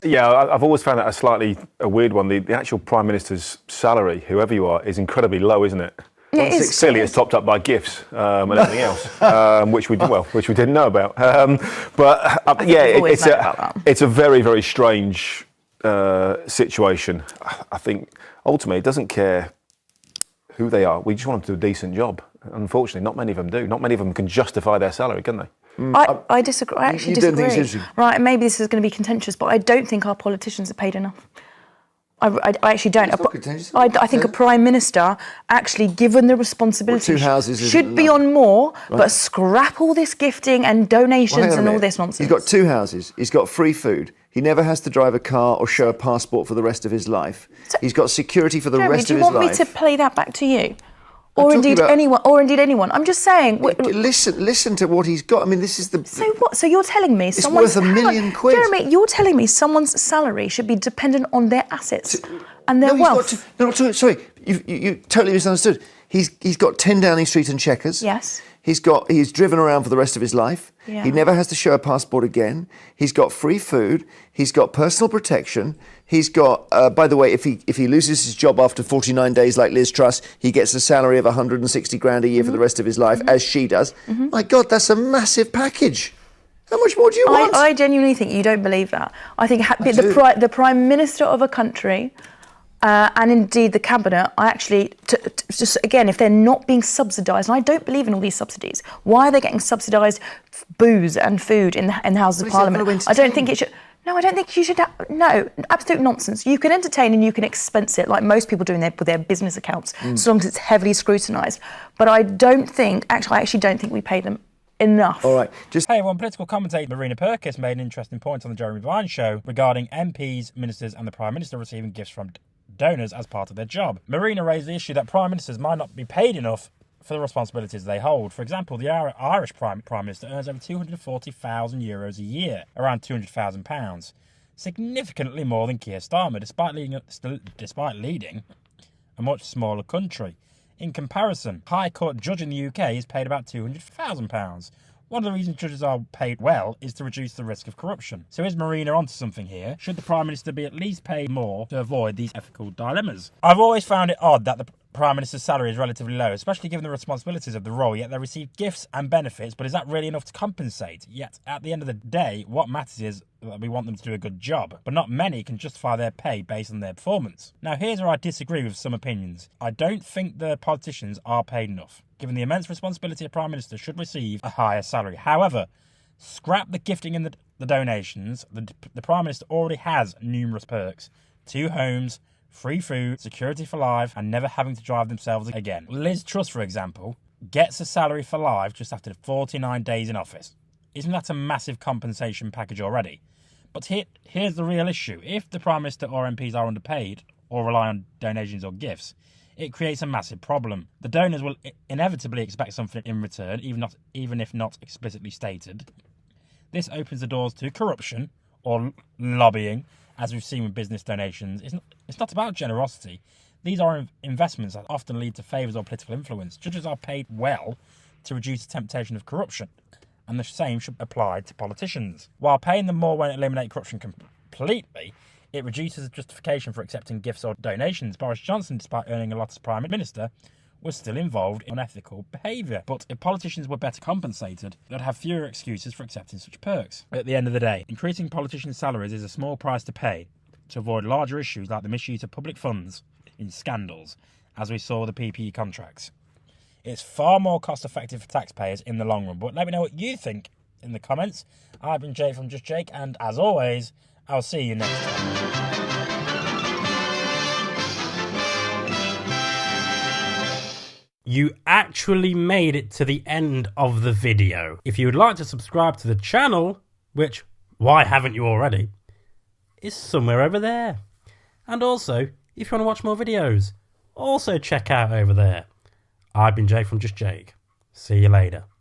Yeah, I've always found that a weird one. The actual Prime Minister's salary, whoever you are, is incredibly low, isn't it? Yeah, it is. Clearly, it's topped up by gifts and everything else, which we didn't know about. It's a very, very strange situation. I think ultimately it doesn't care who they are. We just want them to do a decent job. Unfortunately, not many of them do. Not many of them can justify their salary, can they? I disagree. I actually disagree. Right, and maybe this is going to be contentious, but I don't think our politicians are paid enough. I actually don't. I think a Prime Minister, actually given the responsibility, should be on more, but scrap all this gifting and donations and all this nonsense. He's got 2 houses. He's got free food. He never has to drive a car or show a passport for the rest of his life. He's got security for the rest of his life. Do you want me to play that back to you? Or indeed anyone. I'm just saying. Listen to what he's got. I mean, this is the. So what? So you're telling me it's worth £1 million. Jeremy, you're telling me someone's salary should be dependent on their assets and their wealth. Sorry, you totally misunderstood. He's got 10 Downing Street and Chequers. Yes. He's driven around for the rest of his life. Yeah. He never has to show a passport again. He's got free food. He's got personal protection. He's got, by the way, if he loses his job after 49 days like Liz Truss, he gets a salary of 160 grand a year for the rest of his life, as she does. My God, that's a massive package. How much more do you want? I genuinely think you don't believe that. I think the Prime Minister of a country and indeed the Cabinet, I actually, just again, if they're not being subsidised, and I don't believe in all these subsidies, why are they getting subsidised booze and food in the Houses of Parliament? I don't think it should. No, I don't think you should. No, absolute nonsense. You can entertain and you can expense it like most people do with their business accounts, as long as it's heavily scrutinised. But I actually don't think we pay them enough. All right. Hey everyone, political commentator Marina Purkiss made an interesting point on the Jeremy Vine show regarding MPs, ministers and the Prime Minister receiving gifts from donors as part of their job. Marina raised the issue that Prime Ministers might not be paid enough for the responsibilities they hold. For example, the Irish Prime Minister earns over €240,000 a year, around £200,000, significantly more than Keir Starmer, despite leading a much smaller country. In comparison, High Court judge in the UK is paid about £200,000. One of the reasons judges are paid well is to reduce the risk of corruption. So is Marina onto something here? Should the Prime Minister be at least paid more to avoid these ethical dilemmas? I've always found it odd that the Prime Minister's salary is relatively low, especially given the responsibilities of the role, yet they receive gifts and benefits, but is that really enough to compensate? Yet, at the end of the day, what matters is that we want them to do a good job, but not many can justify their pay based on their performance. Now, here's where I disagree with some opinions. I don't think the politicians are paid enough. Given the immense responsibility, a Prime Minister should receive a higher salary. However, scrap the gifting and the donations. The Prime Minister already has numerous perks. 2 homes, free food, security for life, and never having to drive themselves again. Liz Truss, for example, gets a salary for life just after 49 days in office. Isn't that a massive compensation package already? But here's the real issue. If the Prime Minister or MPs are underpaid or rely on donations or gifts, it creates a massive problem. The donors will inevitably expect something in return, even if not explicitly stated. This opens the doors to corruption or lobbying, as we've seen with business donations. It's not about generosity. These are investments that often lead to favours or political influence. Judges are paid well to reduce the temptation of corruption, and the same should apply to politicians. While paying them more won't eliminate corruption completely, it reduces the justification for accepting gifts or donations. Boris Johnson, despite earning a lot as Prime Minister, was still involved in unethical behaviour. But if politicians were better compensated, they'd have fewer excuses for accepting such perks. At the end of the day, increasing politicians' salaries is a small price to pay to avoid larger issues like the misuse of public funds in scandals, as we saw with the PPE contracts. It's far more cost-effective for taxpayers in the long run. But let me know what you think in the comments. I've been Jake from Just Jake, and as always, I'll see you next time. You actually made it to the end of the video. If you would like to subscribe to the channel, which, why haven't you already, is somewhere over there. And also, if you want to watch more videos, also check out over there. I've been Jake from Just Jake. See you later.